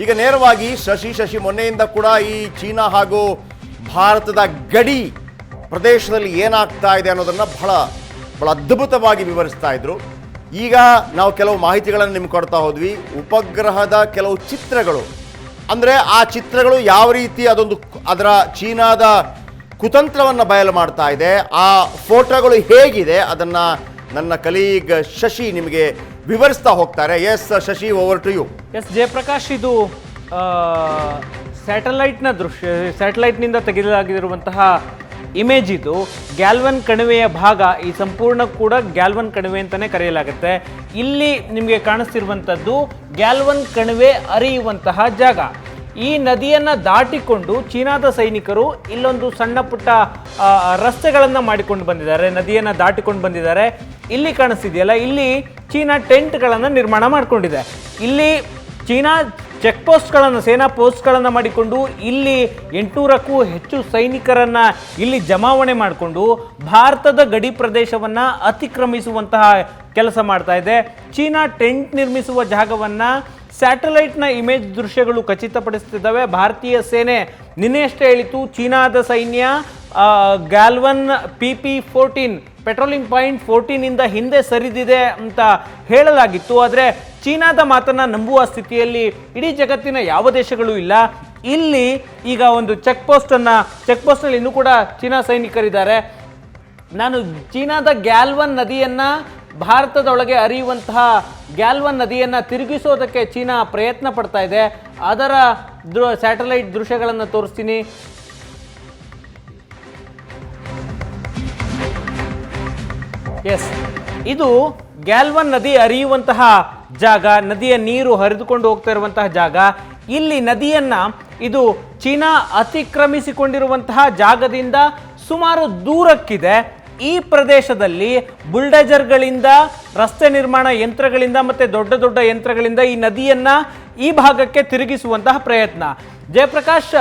ಈಗ ನೇರವಾಗಿ ಶಶಿ ಮೊನ್ನೆಯಿಂದ ಕೂಡ ಈ ಚೀನಾ ಹಾಗೂ ಭಾರತದ ಗಡಿ ಪ್ರದೇಶದಲ್ಲಿ ಏನಾಗ್ತಾ ಇದೆ ಅನ್ನೋದನ್ನು ಬಹಳ ಅದ್ಭುತವಾಗಿ ವಿವರಿಸ್ತಾ ಇದ್ರು. ಈಗ ನಾವು ಕೆಲವು ಮಾಹಿತಿಗಳನ್ನು ನಿಮ್ಗೆ ಕೊಡ್ತಾ ಹೋದ್ವಿ. ಉಪಗ್ರಹದ ಕೆಲವು ಚಿತ್ರಗಳು, ಅಂದರೆ ಆ ಚಿತ್ರಗಳು ಯಾವ ರೀತಿ ಅದರ ಚೀನಾದ ಕುತಂತ್ರವನ್ನು ಬಯಲು ಮಾಡ್ತಾ ಇದೆ, ಆ ಫೋಟೋಗಳು ಹೇಗಿದೆ ಅದನ್ನು ನನ್ನ ಕಲೀಗ್ ಶಶಿ ನಿಮಗೆ ವಿವರಿಸ್ತಾ ಹೋಗ್ತಾರೆ. Yes Shashi, over to you. Yes Jayaprakash, ಇದು ಸ್ಯಾಟಲೈಟ್ನಿಂದ ತೆಗೆಯಲಾಗಿರುವಂತಹ ಇಮೇಜ್. ಇದು ಗ್ಯಾಲ್ವನ್ ಕಣಿವೆಯ ಭಾಗ. ಈ ಸಂಪೂರ್ಣ ಕೂಡ ಗ್ಯಾಲ್ವನ್ ಕಣಿವೆ ಅಂತಲೇ ಕರೆಯಲಾಗುತ್ತೆ. ಇಲ್ಲಿ ನಿಮಗೆ ಕಾಣಿಸ್ತಿರುವಂಥದ್ದು ಗ್ಯಾಲ್ವನ್ ಕಣಿವೆ ಹರಿಯುವಂತಹ ಜಾಗ. ಈ ನದಿಯನ್ನು ದಾಟಿಕೊಂಡು ಚೀನಾದ ಸೈನಿಕರು ಇಲ್ಲೊಂದು ಸಣ್ಣ ಪುಟ್ಟ ರಸ್ತೆಗಳನ್ನು ಮಾಡಿಕೊಂಡು ಬಂದಿದ್ದಾರೆ, ನದಿಯನ್ನು ದಾಟಿಕೊಂಡು ಬಂದಿದ್ದಾರೆ. ಇಲ್ಲಿ ಕಾಣಿಸ್ತಿದೆಯಲ್ಲ, ಇಲ್ಲಿ ಚೀನಾ ಟೆಂಟ್ಗಳನ್ನು ನಿರ್ಮಾಣ ಮಾಡಿಕೊಂಡಿದೆ. ಇಲ್ಲಿ ಚೀನಾ ಚೆಕ್ ಪೋಸ್ಟ್ಗಳನ್ನು, ಸೇನಾ ಪೋಸ್ಟ್ಗಳನ್ನು ಮಾಡಿಕೊಂಡು ಇಲ್ಲಿ 800ಕ್ಕೂ ಹೆಚ್ಚು ಸೈನಿಕರನ್ನು ಇಲ್ಲಿ ಜಮಾವಣೆ ಮಾಡಿಕೊಂಡು ಭಾರತದ ಗಡಿ ಪ್ರದೇಶವನ್ನು ಅತಿಕ್ರಮಿಸುವಂತಹ ಕೆಲಸ ಮಾಡ್ತಾ ಇದೆ. ಚೀನಾ ಟೆಂಟ್ ನಿರ್ಮಿಸುವ ಜಾಗವನ್ನು ಸ್ಯಾಟಲೈಟ್ನ ಇಮೇಜ್ ದೃಶ್ಯಗಳು ಖಚಿತಪಡಿಸುತ್ತಿದ್ದಾವೆ. ಭಾರತೀಯ ಸೇನೆ ನಿನ್ನೆಯಷ್ಟೇ ಹೇಳಿತು, ಚೀನಾದ ಸೈನ್ಯ ಗ್ಯಾಲ್ವನ್ PP-14 ಪೆಟ್ರೋಲಿಂಗ್ ಪಾಯಿಂಟ್ 14 ಹಿಂದೆ ಸರಿದಿದೆ ಅಂತ ಹೇಳಲಾಗಿತ್ತು. ಆದರೆ ಚೀನಾದ ಮಾತನ್ನು ನಂಬುವ ಸ್ಥಿತಿಯಲ್ಲಿ ಇಡೀ ಜಗತ್ತಿನ ಯಾವ ದೇಶಗಳು ಇಲ್ಲ. ಇಲ್ಲಿ ಈಗ ಒಂದು ಚೆಕ್ ಪೋಸ್ಟ್ನಲ್ಲಿ ಇನ್ನೂ ಕೂಡ ಚೀನಾ ಸೈನಿಕರಿದ್ದಾರೆ. ನಾನು ಚೀನಾದ ಗ್ಯಾಲ್ವನ್ ನದಿಯನ್ನು, ಭಾರತದೊಳಗೆ ಹರಿಯುವಂತಹ ಗ್ಯಾಲ್ವನ್ ನದಿಯನ್ನು ತಿರುಗಿಸೋದಕ್ಕೆ ಚೀನಾ ಪ್ರಯತ್ನ ಪಡ್ತಾ ಇದೆ. ಅದರ ಸ್ಯಾಟಲೈಟ್ ದೃಶ್ಯಗಳನ್ನು ತೋರಿಸ್ತೀನಿ. ಎಸ್, ಇದು ಗ್ಯಾಲ್ವನ್ ನದಿ ಹರಿಯುವಂತಹ ಜಾಗ, ನದಿಯ ನೀರು ಹರಿದುಕೊಂಡು ಹೋಗ್ತಾ ಇರುವಂತಹ ಜಾಗ. ಇಲ್ಲಿ ನದಿಯನ್ನ ಇದು ಚೀನಾ ಅತಿಕ್ರಮಿಸಿಕೊಂಡಿರುವಂತಹ ಜಾಗದಿಂದ ಸುಮಾರು ದೂರಕ್ಕಿದೆ. ಈ ಪ್ರದೇಶದಲ್ಲಿ ಬುಲ್ಡೇಜರ್ಗಳಿಂದ, ರಸ್ತೆ ನಿರ್ಮಾಣ ಯಂತ್ರಗಳಿಂದ ಮತ್ತು ದೊಡ್ಡ ದೊಡ್ಡ ಯಂತ್ರಗಳಿಂದ ಈ ನದಿಯನ್ನ ಈ ಭಾಗಕ್ಕೆ ತಿರುಗಿಸುವಂತಹ ಪ್ರಯತ್ನ. ಜಯಪ್ರಕಾಶ್,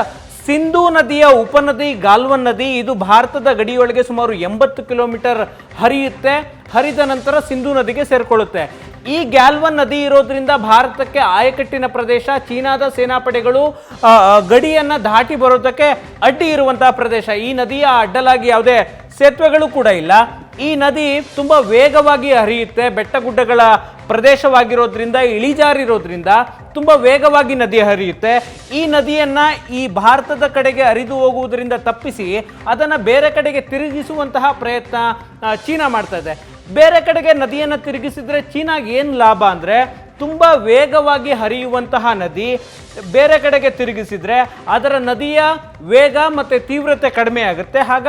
ಸಿಂಧೂ ನದಿಯ ಉಪನದಿ ಗಾಲ್ವನ್ ನದಿ, ಇದು ಭಾರತದ ಗಡಿಯೊಳಗೆ ಸುಮಾರು 80 ಕಿಲೋಮೀಟರ್ ಹರಿಯುತ್ತೆ. ಹರಿದ ನಂತರ ಸಿಂಧೂ ನದಿಗೆ ಸೇರಿಕೊಳ್ಳುತ್ತೆ. ಈ ಗ್ಯಾಲ್ವನ್ ನದಿ ಇರೋದ್ರಿಂದ ಭಾರತಕ್ಕೆ ಆಯಕಟ್ಟಿನ ಪ್ರದೇಶ. ಚೀನಾದ ಸೇನಾಪಡೆಗಳು ಗಡಿಯನ್ನು ದಾಟಿ ಬರೋದಕ್ಕೆ ಅಡ್ಡಿ ಇರುವಂತಹ ಪ್ರದೇಶ. ಈ ನದಿಯ ಅಡ್ಡಲಾಗಿ ಯಾವುದೇ ಸೇತುವೆಗಳು ಕೂಡ ಇಲ್ಲ. ಈ ನದಿ ತುಂಬ ವೇಗವಾಗಿ ಹರಿಯುತ್ತೆ. ಬೆಟ್ಟಗುಡ್ಡಗಳ ಪ್ರದೇಶವಾಗಿರೋದ್ರಿಂದ, ಇಳಿಜಾರಿರೋದ್ರಿಂದ ತುಂಬ ವೇಗವಾಗಿ ನದಿ ಹರಿಯುತ್ತೆ. ಈ ನದಿಯನ್ನು ಈ ಭಾರತದ ಕಡೆಗೆ ಹರಿದು ಹೋಗುವುದರಿಂದ ತಪ್ಪಿಸಿ ಅದನ್ನು ಬೇರೆ ಕಡೆಗೆ ತಿರುಗಿಸುವಂತಹ ಪ್ರಯತ್ನ ಚೀನಾ ಮಾಡ್ತಾ ಇದೆ. ಬೇರೆ ಕಡೆಗೆ ನದಿಯನ್ನು ತಿರುಗಿಸಿದ್ರೆ ಚೀನಾಗೆ ಏನು ಲಾಭ ಅಂದರೆ, ತುಂಬ ವೇಗವಾಗಿ ಹರಿಯುವಂತಹ ನದಿ ಬೇರೆ ಕಡೆಗೆ ತಿರುಗಿಸಿದ್ರೆ ಅದರ ನದಿಯ ವೇಗ ಮತ್ತು ತೀವ್ರತೆ ಕಡಿಮೆ ಆಗುತ್ತೆ. ಆಗ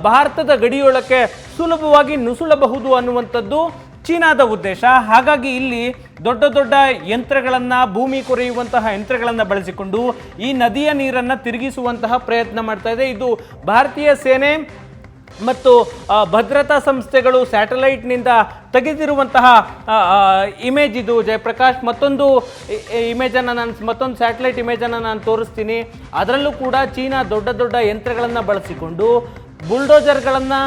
ಭಾರತದ ಗಡಿಯೊಳಕ್ಕೆ ಸುಲಭವಾಗಿ ನುಸುಳಬಹುದು ಅನ್ನುವಂಥದ್ದು ಚೀನಾದ ಉದ್ದೇಶ. ಹಾಗಾಗಿ ಇಲ್ಲಿ ದೊಡ್ಡ ದೊಡ್ಡ ಯಂತ್ರಗಳನ್ನು, ಭೂಮಿ ಕೊರೆಯುವಂತಹ ಯಂತ್ರಗಳನ್ನು ಬಳಸಿಕೊಂಡು ಈ ನದಿಯ ನೀರನ್ನು ತಿರುಗಿಸುವಂತಹ ಪ್ರಯತ್ನ ಮಾಡ್ತಾ ಇದೆ. ಇದು ಭಾರತೀಯ ಸೇನೆ ಮತ್ತು ಭದ್ರತಾ ಸಂಸ್ಥೆಗಳು ಸ್ಯಾಟಲೈಟ್ನಿಂದ ತೆಗೆದಿರುವಂತಹ ಇಮೇಜ್ ಇದು. ಜಯಪ್ರಕಾಶ್, ಮತ್ತೊಂದು ಸ್ಯಾಟಲೈಟ್ ಇಮೇಜನ್ನು ನಾನು ತೋರಿಸ್ತೀನಿ. ಅದರಲ್ಲೂ ಕೂಡ ಚೀನಾ ದೊಡ್ಡ ದೊಡ್ಡ ಯಂತ್ರಗಳನ್ನು ಬಳಸಿಕೊಂಡು ಬುಲ್ಡೋಜರ್ಗಳನ್ನು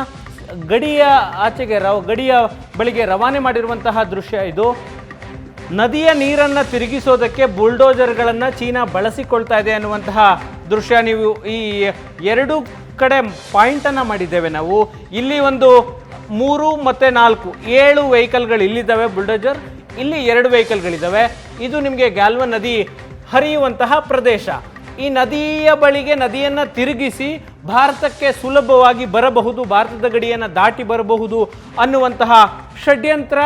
ಗಡಿಯ ಬಳಿಗೆ ರವಾನೆ ಮಾಡಿರುವಂತಹ ದೃಶ್ಯ ಇದು. ನದಿಯ ನೀರನ್ನು ತಿರುಗಿಸೋದಕ್ಕೆ ಬುಲ್ಡೋಜರ್ಗಳನ್ನು ಚೀನಾ ಬಳಸಿಕೊಳ್ತಾ ಇದೆ ಅನ್ನುವಂತಹ ದೃಶ್ಯ. ನೀವು ಈ ಎರಡು ಕಡೆ ಪಾಯಿಂಟನ್ನು ಮಾಡಿದ್ದೇವೆ ನಾವು. ಇಲ್ಲಿ ಒಂದು 3 ಮತ್ತು 4, 7 ವೆಹಿಕಲ್ಗಳು ಇಲ್ಲಿದ್ದಾವೆ ಬುಲ್ಡೋಜರ್. ಇಲ್ಲಿ 2 ವೆಹಿಕಲ್ಗಳಿದ್ದಾವೆ. ಇದು ನಿಮಗೆ ಗ್ಯಾಲ್ವನ್ ನದಿ ಹರಿಯುವಂತಹ ಪ್ರದೇಶ. ಈ ನದಿಯ ಬಳಿಗೆ ನದಿಯನ್ನು ತಿರುಗಿಸಿ ಭಾರತಕ್ಕೆ ಸುಲಭವಾಗಿ ಬರಬಹುದು, ಭಾರತದ ಗಡಿಯನ್ನು ದಾಟಿ ಬರಬಹುದು ಅನ್ನುವಂತಹ ಷಡ್ಯಂತ್ರ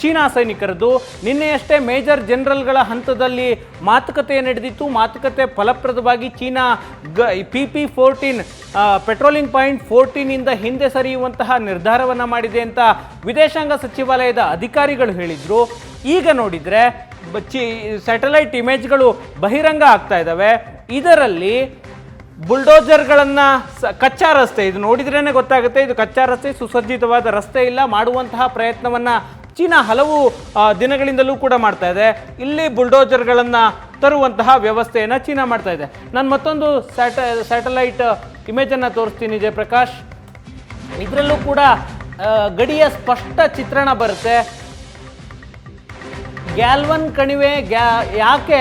ಚೀನಾ ಸೈನಿಕರದು. ನಿನ್ನೆಯಷ್ಟೇ ಮೇಜರ್ ಜನರಲ್ಗಳ ಹಂತದಲ್ಲಿ ಮಾತುಕತೆ ನಡೆದಿತ್ತು. ಮಾತುಕತೆ ಫಲಪ್ರದವಾಗಿ ಚೀನಾ PP-14 ಪೆಟ್ರೋಲಿಂಗ್ ಪಾಯಿಂಟ್ 14 ಹಿಂದೆ ಸರಿಯುವಂತಹ ನಿರ್ಧಾರವನ್ನು ಮಾಡಿದೆ ಅಂತ ವಿದೇಶಾಂಗ ಸಚಿವಾಲಯದ ಅಧಿಕಾರಿಗಳು ಹೇಳಿದರು. ಈಗ ನೋಡಿದರೆ ಸ್ಯಾಟಲೈಟ್ ಇಮೇಜ್ಗಳು ಬಹಿರಂಗ ಆಗ್ತಾ ಇದ್ದಾವೆ. ಇದರಲ್ಲಿ ಬುಲ್ಡೋಜರ್ಗಳನ್ನು, ಕಚ್ಚಾ ರಸ್ತೆ, ಇದು ನೋಡಿದ್ರೇ ಗೊತ್ತಾಗುತ್ತೆ, ಇದು ಕಚ್ಚಾ ರಸ್ತೆ, ಸುಸಜ್ಜಿತವಾದ ರಸ್ತೆ ಇಲ್ಲ, ಮಾಡುವಂತಹ ಪ್ರಯತ್ನವನ್ನು ಚೀನಾ ಹಲವು ದಿನಗಳಿಂದಲೂ ಕೂಡ ಮಾಡ್ತಾ ಇದೆ. ಇಲ್ಲಿ ಬುಲ್ಡೋಜರ್ಗಳನ್ನು ತರುವಂತಹ ವ್ಯವಸ್ಥೆಯನ್ನು ಚೀನಾ ಮಾಡ್ತಾ ಇದೆ. ನಾನು ಮತ್ತೊಂದು ಸ್ಯಾಟಲೈಟ್ ಇಮೇಜನ್ನು ತೋರಿಸ್ತೀನಿ ಜಯಪ್ರಕಾಶ್. ಇದರಲ್ಲೂ ಕೂಡ ಗಡಿಯ ಸ್ಪಷ್ಟ ಚಿತ್ರಣ ಬರುತ್ತೆ. ಗ್ಯಾಲ್ವನ್ ಕಣಿವೆ ಯಾಕೆ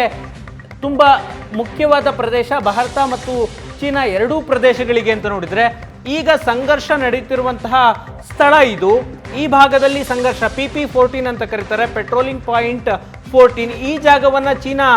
ತುಂಬ ಮುಖ್ಯವಾದ ಪ್ರದೇಶ ಭಾರತ ಮತ್ತು ಚೀನಾ ಎರಡೂ ಪ್ರದೇಶಗಳಿಗೆ ಅಂತ ನೋಡಿದರೆ ಈಗ ಸಂಘರ್ಷ ನಡೀತಿರುವಂತಹ ಸ್ಥಳ ಇದು. ಈ ಭಾಗದಲ್ಲಿ ಸಂಘರ್ಷ PP14 ಅಂತ ಕರೀತಾರೆ, ಪೆಟ್ರೋಲಿಂಗ್ ಪಾಯಿಂಟ್ 14. ಈ ಜಾಗವನ್ನು ಚೀನಾ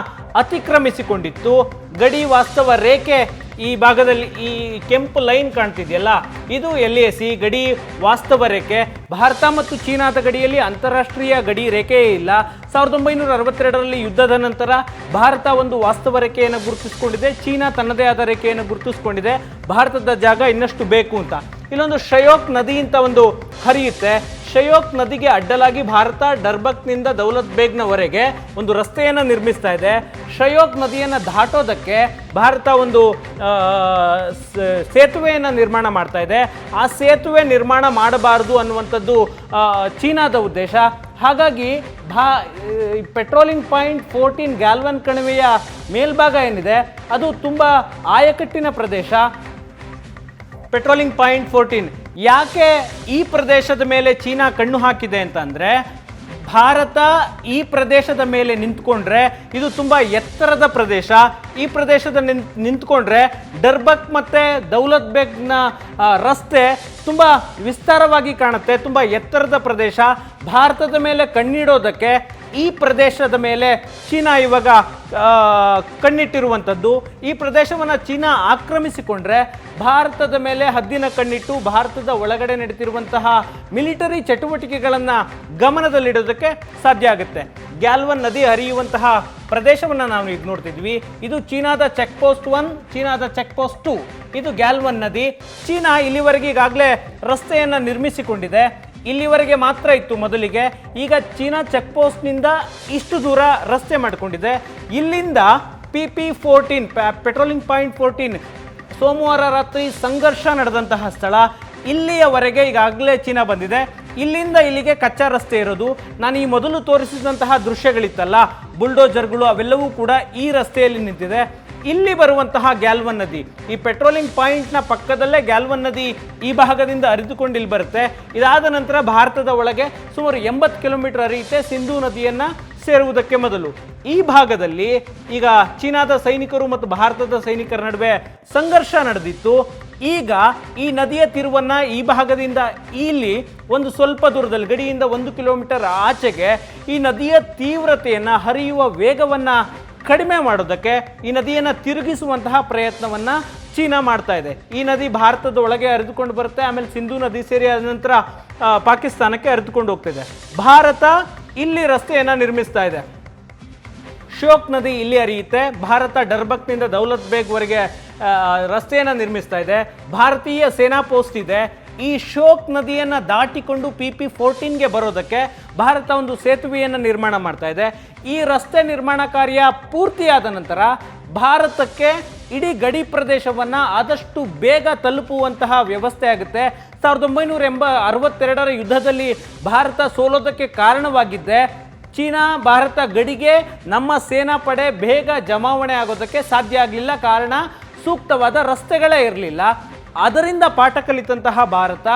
ಅತಿಕ್ರಮಿಸಿಕೊಂಡಿತ್ತು. ಗಡಿ ವಾಸ್ತವ ರೇಖೆ ಈ ಭಾಗದಲ್ಲಿ ಈ ಕೆಂಪು ಲೈನ್ ಕಾಣ್ತಿದೆಯಲ್ಲ, ಇದು LAC ಗಡಿ ವಾಸ್ತವ ರೇಖೆ. ಭಾರತ ಮತ್ತು ಚೀನಾದ ಗಡಿಯಲ್ಲಿ ಅಂತಾರಾಷ್ಟ್ರೀಯ ಗಡಿ ರೇಖೆಯೇ ಇಲ್ಲ. 1962ರಲ್ಲಿ ಯುದ್ಧದ ನಂತರ ಭಾರತ ಒಂದು ವಾಸ್ತವ ರೇಖೆಯನ್ನು ಗುರುತಿಸಿಕೊಂಡಿದೆ, ಚೀನಾ ತನ್ನದೇ ಆದ ರೇಖೆಯನ್ನು ಗುರುತಿಸಿಕೊಂಡಿದೆ. ಭಾರತದ ಜಾಗ ಇನ್ನಷ್ಟು ಬೇಕು ಅಂತ. ಇಲ್ಲೊಂದು ಶಯೋಕ್ ನದಿ ಅಂತ ಒಂದು ಹರಿಯುತ್ತೆ. ಶಯೋಕ್ ನದಿಗೆ ಅಡ್ಡಲಾಗಿ ಭಾರತ ಡರ್ಬಕ್ನಿಂದ ದೌಲತ್ ಬೇಗ್ನವರೆಗೆ ಒಂದು ರಸ್ತೆಯನ್ನು ನಿರ್ಮಿಸ್ತಾ ಇದೆ. ಶಯೋಕ್ ನದಿಯನ್ನು ದಾಟೋದಕ್ಕೆ ಭಾರತ ಒಂದು ಸೇತುವೆಯನ್ನು ನಿರ್ಮಾಣ ಮಾಡ್ತಾ ಇದೆ. ಆ ಸೇತುವೆ ನಿರ್ಮಾಣ ಮಾಡಬಾರದು ಅನ್ನುವಂಥದ್ದು ಚೀನಾದ ಉದ್ದೇಶ. ಹಾಗಾಗಿ ಪೆಟ್ರೋಲಿಂಗ್ ಪಾಯಿಂಟ್ 14 ಗ್ಯಾಲ್ವನ್ ಕಣಿವೆಯ ಮೇಲ್ಭಾಗ ಏನಿದೆ ಅದು ತುಂಬ ಆಯಕಟ್ಟಿನ ಪ್ರದೇಶ. ಪೆಟ್ರೋಲಿಂಗ್ ಪಾಯಿಂಟ್ 14 ಯಾಕೆ ಈ ಪ್ರದೇಶದ ಮೇಲೆ ಚೀನಾ ಕಣ್ಣು ಹಾಕಿದೆ ಅಂತಂದರೆ, ಭಾರತ ಈ ಪ್ರದೇಶದ ಮೇಲೆ ನಿಂತ್ಕೊಂಡ್ರೆ ಇದು ತುಂಬ ಎತ್ತರದ ಪ್ರದೇಶ. ಈ ಪ್ರದೇಶದ ನಿಂತ್ಕೊಂಡ್ರೆ ಡರ್ಬಕ್ ಮತ್ತು ದೌಲತ್ ಬೇಗ್ನ ರಸ್ತೆ ತುಂಬ ವಿಸ್ತಾರವಾಗಿ ಕಾಣುತ್ತೆ, ತುಂಬ ಎತ್ತರದ ಪ್ರದೇಶ. ಭಾರತದ ಮೇಲೆ ಕಣ್ಣಿಡೋದಕ್ಕೆ ಈ ಪ್ರದೇಶದ ಮೇಲೆ ಚೀನಾ ಇವಾಗ ಕಣ್ಣಿಟ್ಟಿರುವಂಥದ್ದು. ಈ ಪ್ರದೇಶವನ್ನು ಚೀನಾ ಆಕ್ರಮಿಸಿಕೊಂಡ್ರೆ ಭಾರತದ ಮೇಲೆ ಹದ್ದಿನ ಕಣ್ಣಿಟ್ಟು ಭಾರತದ ಒಳಗಡೆ ನಡೀತಿರುವಂತಹ ಮಿಲಿಟರಿ ಚಟುವಟಿಕೆಗಳನ್ನು ಗಮನದಲ್ಲಿಡೋದಕ್ಕೆ ಸಾಧ್ಯ ಆಗುತ್ತೆ. ಗ್ಯಾಲ್ವನ್ ನದಿ ಹರಿಯುವಂತಹ ಪ್ರದೇಶವನ್ನು ನಾವು ಈಗ ನೋಡ್ತಿದ್ವಿ. ಇದು ಚೀನಾದ ಚೆಕ್ ಪೋಸ್ಟ್ 1, ಚೀನಾದ ಚೆಕ್ ಪೋಸ್ಟ್ 2. ಇದು ಗ್ಯಾಲ್ವನ್ ನದಿ. ಚೀನಾ ಇಲ್ಲಿವರೆಗೆ ಈಗಾಗಲೇ ರಸ್ತೆಯನ್ನು ನಿರ್ಮಿಸಿಕೊಂಡಿದೆ. ಇಲ್ಲಿವರೆಗೆ ಮಾತ್ರ ಇತ್ತು ಮೊದಲಿಗೆ. ಈಗ ಚೀನಾ ಚೆಕ್ ಪೋಸ್ಟ್ನಿಂದ ಇಷ್ಟು ದೂರ ರಸ್ತೆ ಮಾಡಿಕೊಂಡಿದೆ. ಇಲ್ಲಿಂದ PP14 ಪೆಟ್ರೋಲಿಂಗ್ ಪಾಯಿಂಟ್ 14 ಸೋಮವಾರ ರಾತ್ರಿ ಸಂಘರ್ಷ ನಡೆದಂತಹ ಸ್ಥಳ. ಇಲ್ಲಿಯವರೆಗೆ ಈಗಾಗಲೇ ಚೀನಾ ಬಂದಿದೆ. ಇಲ್ಲಿಂದ ಇಲ್ಲಿಗೆ ಕಚ್ಚಾ ರಸ್ತೆ ಇರೋದು. ನಾನು ಈ ಮೊದಲು ತೋರಿಸಿದಂತಹ ದೃಶ್ಯಗಳಿತ್ತಲ್ಲ, ಬುಲ್ಡೋಜರ್ಗಳು, ಅವೆಲ್ಲವೂ ಕೂಡ ಈ ರಸ್ತೆಯಲ್ಲಿ ನಿಂತಿದೆ. ಇಲ್ಲಿ ಬರುವಂತಹ ಗ್ಯಾಲ್ವನ್ ನದಿ, ಈ ಪೆಟ್ರೋಲಿಂಗ್ ಪಾಯಿಂಟ್ನ ಪಕ್ಕದಲ್ಲೇ ಗ್ಯಾಲ್ವನ್ ನದಿ ಈ ಭಾಗದಿಂದ ಹರಿದುಕೊಂಡು ಇಲ್ಲಿ ಬರುತ್ತೆ. ಇದಾದ ನಂತರ ಭಾರತದ ಒಳಗೆ ಸುಮಾರು 80 ಕಿಲೋಮೀಟರ್ ಹರಿಯುತ್ತೆ ಸಿಂಧೂ ನದಿಯನ್ನು ಸೇರುವುದಕ್ಕೆ ಮೊದಲು. ಈ ಭಾಗದಲ್ಲಿ ಈಗ ಚೀನಾದ ಸೈನಿಕರು ಮತ್ತು ಭಾರತದ ಸೈನಿಕರ ನಡುವೆ ಸಂಘರ್ಷ ನಡೆದಿತ್ತು. ಈಗ ಈ ನದಿಯ ತಿರುವನ್ನ ಈ ಭಾಗದಿಂದ ಇಲ್ಲಿ ಒಂದು ಸ್ವಲ್ಪ ದೂರದಲ್ಲಿ ಗಡಿಯಿಂದ 1 ಕಿಲೋಮೀಟರ್ ಆಚೆಗೆ ಈ ನದಿಯ ತೀವ್ರತೆಯನ್ನು, ಹರಿಯುವ ವೇಗವನ್ನು ಕಡಿಮೆ ಮಾಡೋದಕ್ಕೆ ಈ ನದಿಯನ್ನು ತಿರುಗಿಸುವಂತಹ ಪ್ರಯತ್ನವನ್ನು ಚೀನಾ ಮಾಡ್ತಾ ಇದೆ. ಈ ನದಿ ಭಾರತದ ಒಳಗೆ ಹರಿದುಕೊಂಡು ಬರುತ್ತೆ, ಆಮೇಲೆ ಸಿಂಧೂ ನದಿ ಸೇರಿ ಆದ ನಂತರ ಪಾಕಿಸ್ತಾನಕ್ಕೆ ಹರಿದುಕೊಂಡು ಹೋಗ್ತಿದೆ. ಭಾರತ ಇಲ್ಲಿ ರಸ್ತೆಯನ್ನು ನಿರ್ಮಿಸ್ತಾ ಇದೆ. ಶೋಕ್ ನದಿ ಇಲ್ಲಿ ಹರಿಯುತ್ತೆ. ಭಾರತ ಡರ್ಬಕ್ನಿಂದ ದೌಲತ್ ಬೇಗ್ವರೆಗೆ ರಸ್ತೆಯನ್ನು ನಿರ್ಮಿಸ್ತಾ ಇದೆ. ಭಾರತೀಯ ಸೇನಾ ಪೋಸ್ಟ್ ಇದೆ. ಈ ಶೋಕ್ ನದಿಯನ್ನು ದಾಟಿಕೊಂಡು PP14ಗೆ ಬರೋದಕ್ಕೆ ಭಾರತ ಒಂದು ಸೇತುವೆಯನ್ನು ನಿರ್ಮಾಣ ಮಾಡ್ತಾ ಇದೆ. ಈ ರಸ್ತೆ ನಿರ್ಮಾಣ ಕಾರ್ಯ ಪೂರ್ತಿಯಾದ ನಂತರ ಭಾರತಕ್ಕೆ ಇಡೀ ಗಡಿ ಪ್ರದೇಶವನ್ನು ಆದಷ್ಟು ಬೇಗ ತಲುಪುವಂತಹ ವ್ಯವಸ್ಥೆ ಆಗುತ್ತೆ. 1962ರ ಯುದ್ಧದಲ್ಲಿ ಭಾರತ ಸೋಲೋದಕ್ಕೆ ಕಾರಣವಾಗಿದ್ದೆ ಚೀನಾ ಭಾರತ ಗಡಿಗೆ ನಮ್ಮ ಸೇನಾ ಪಡೆ ಬೇಗ ಜಮಾವಣೆ ಆಗೋದಕ್ಕೆ ಸಾಧ್ಯ ಆಗಲಿಲ್ಲ. ಕಾರಣ ಸೂಕ್ತವಾದ ರಸ್ತೆಗಳೇ ಇರಲಿಲ್ಲ. ಅದರಿಂದ ಪಾಠ ಕಲಿತಂತಹ ಭಾರತ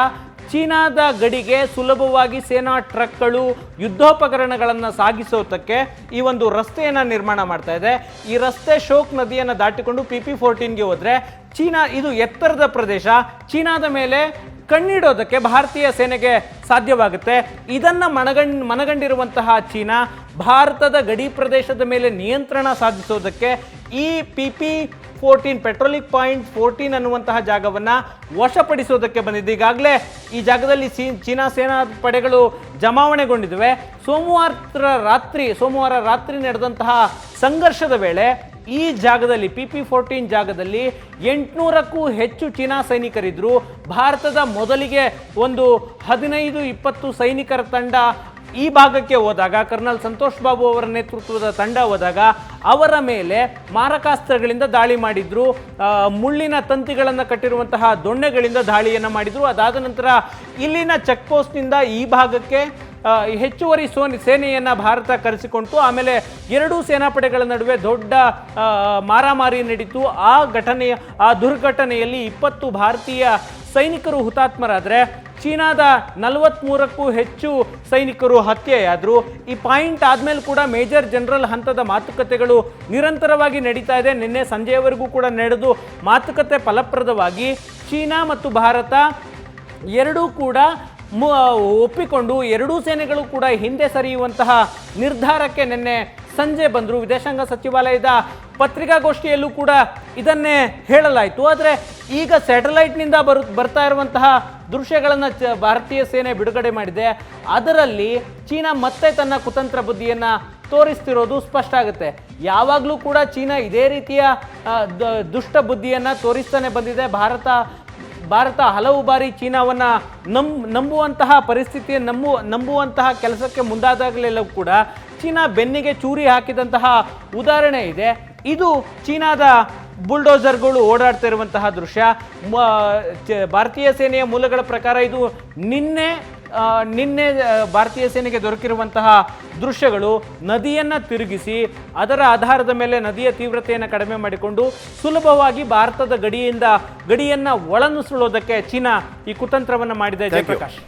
ಚೀನಾದ ಗಡಿಗೆ ಸುಲಭವಾಗಿ ಸೇನಾ ಟ್ರಕ್ಗಳು, ಯುದ್ಧೋಪಕರಣಗಳನ್ನು ಸಾಗಿಸೋದಕ್ಕೆ ಈ ಒಂದು ರಸ್ತೆಯನ್ನು ನಿರ್ಮಾಣ ಮಾಡ್ತಾ ಇದೆ. ಈ ರಸ್ತೆ ಶೋಕ್ ನದಿಯನ್ನು ದಾಟಿಕೊಂಡು PP14ಗೆ ಹೋದರೆ ಚೀನಾ, ಇದು ಎತ್ತರದ ಪ್ರದೇಶ, ಚೀನಾದ ಮೇಲೆ ಕಣ್ಣಿಡೋದಕ್ಕೆ ಭಾರತೀಯ ಸೇನೆಗೆ ಸಾಧ್ಯವಾಗುತ್ತೆ. ಇದನ್ನು ಮನಗಂಡಿರುವಂತಹ ಚೀನಾ ಭಾರತದ ಗಡಿ ಪ್ರದೇಶದ ಮೇಲೆ ನಿಯಂತ್ರಣ ಸಾಧಿಸೋದಕ್ಕೆ ಈ PP14 ಪೆಟ್ರೋಲಿಂಗ್ ಪಾಯಿಂಟ್ 14 ಅನ್ನುವಂತಹ ಜಾಗವನ್ನು ವಶಪಡಿಸೋದಕ್ಕೆ ಬಂದಿದೆ. ಈಗಾಗಲೇ ಈ ಜಾಗದಲ್ಲಿ ಚೀನಾ ಸೇನಾ ಪಡೆಗಳು ಜಮಾವಣೆಗೊಂಡಿವೆ. ಸೋಮವಾರ ರಾತ್ರಿ ನಡೆದಂತಹ ಸಂಘರ್ಷದ ವೇಳೆ ಈ ಜಾಗದಲ್ಲಿ PP14 ಜಾಗದಲ್ಲಿ 800ಕ್ಕೂ ಹೆಚ್ಚು ಚೀನಾ ಸೈನಿಕರಿದ್ದರು. ಭಾರತದ ಮೊದಲಿಗೆ ಒಂದು 15-20 ಸೈನಿಕರ ತಂಡ ಈ ಭಾಗಕ್ಕೆ ಹೋದಾಗ, ಕರ್ನಲ್ ಸಂತೋಷ್ ಬಾಬು ಅವರ ನೇತೃತ್ವದ ತಂಡ ಹೋದಾಗ ಅವರ ಮೇಲೆ ಮಾರಕಾಸ್ತ್ರಗಳಿಂದ ದಾಳಿ ಮಾಡಿದ್ರು. ಮುಳ್ಳಿನ ತಂತಿಗಳನ್ನು ಕಟ್ಟಿರುವಂತಹ ದೊಣ್ಣೆಗಳಿಂದ ದಾಳಿಯನ್ನು ಮಾಡಿದ್ರು. ಅದಾದ ನಂತರ ಇಲ್ಲಿನ ಚೆಕ್ ಪೋಸ್ಟ್ನಿಂದ ಈ ಭಾಗಕ್ಕೆ ಹೆಚ್ಚುವರಿ ಸೇನೆಯನ್ನು ಭಾರತ ಕರೆಸಿಕೊಂಡು ಆಮೇಲೆ ಎರಡೂ ಸೇನಾಪಡೆಗಳ ನಡುವೆ ದೊಡ್ಡ ಮಾರಾಮಾರಿ ನಡೀತು. ಆ ದುರ್ಘಟನೆಯಲ್ಲಿ 20 ಭಾರತೀಯ ಸೈನಿಕರು ಹುತಾತ್ಮರಾದರೆ ಚೀನಾದ 43ಕ್ಕೂ ಹೆಚ್ಚು ಸೈನಿಕರು ಹತ್ಯೆಯಾದರು. ಈ ಪಾಯಿಂಟ್ ಆದ್ಮೇಲೆ ಕೂಡ ಮೇಜರ್ ಜನರಲ್ ಹಂತದ ಮಾತುಕತೆಗಳು ನಿರಂತರವಾಗಿ ನಡೀತಾ ಇದೆ. ನಿನ್ನೆ ಸಂಜೆಯವರೆಗೂ ಕೂಡ ನಡೆದು ಮಾತುಕತೆ ಫಲಪ್ರದವಾಗಿ ಚೀನಾ ಮತ್ತು ಭಾರತ ಎರಡೂ ಕೂಡ ಒಪ್ಪಿಕೊಂಡು ಎರಡೂ ಸೇನೆಗಳು ಕೂಡ ಹಿಂದೆ ಸರಿಯುವಂತಹ ನಿರ್ಧಾರಕ್ಕೆ ನಿನ್ನೆ ಸಂಜೆ ಬಂದರು. ವಿದೇಶಾಂಗ ಸಚಿವಾಲಯದ ಪತ್ರಿಕಾಗೋಷ್ಠಿಯಲ್ಲೂ ಕೂಡ ಇದನ್ನೇ ಹೇಳಲಾಯಿತು. ಆದರೆ ಈಗ ಸ್ಯಾಟಲೈಟ್ನಿಂದ ಬರ್ತಾ ಇರುವಂತಹ ದೃಶ್ಯಗಳನ್ನು ಭಾರತೀಯ ಸೇನೆ ಬಿಡುಗಡೆ ಮಾಡಿದೆ. ಅದರಲ್ಲಿ ಚೀನಾ ಮತ್ತೆ ತನ್ನ ಕುತಂತ್ರ ಬುದ್ಧಿಯನ್ನು ತೋರಿಸ್ತಿರೋದು ಸ್ಪಷ್ಟ ಆಗುತ್ತೆ. ಯಾವಾಗಲೂ ಕೂಡ ಚೀನಾ ಇದೇ ರೀತಿಯ ದುಷ್ಟ ಬುದ್ಧಿಯನ್ನು ತೋರಿಸ್ತಾನೆ ಬಂದಿದೆ. ಭಾರತ ಹಲವು ಬಾರಿ ಚೀನಾವನ್ನು ನಂಬುವಂತಹ ಪರಿಸ್ಥಿತಿ ನಂಬುವಂತಹ ಕೆಲಸಕ್ಕೆ ಮುಂದಾದಾಗಲೆಲ್ಲವೂ ಕೂಡ ಚೀನಾ ಬೆನ್ನಿಗೆ ಚೂರಿ ಹಾಕಿದಂತಹ ಉದಾಹರಣೆ ಇದೆ. ಇದು ಚೀನಾದ ಬುಲ್ಡೋಸರ್ಗಳು ಓಡಾಡ್ತಾ ಇರುವಂತಹ ದೃಶ್ಯ. ಭಾರತೀಯ ಸೇನೆಯ ಮೂಲಗಳ ಪ್ರಕಾರ ಇದು ನಿನ್ನೆ ಭಾರತೀಯ ಸೇನೆಗೆ ದೊರಕಿರುವಂತಹ ದೃಶ್ಯಗಳು. ನದಿಯನ್ನು ತಿರುಗಿಸಿ ಅದರ ಆಧಾರದ ಮೇಲೆ ನದಿಯ ತೀವ್ರತೆಯನ್ನು ಕಡಿಮೆ ಮಾಡಿಕೊಂಡು ಸುಲಭವಾಗಿ ಭಾರತದ ಗಡಿಯನ್ನು ಒಳನುಸುಳೋದಕ್ಕೆ ಚೀನಾ ಈ ಕುತಂತ್ರವನ್ನು ಮಾಡಿದೆ. ಜಯಪ್ರಕಾಶ್.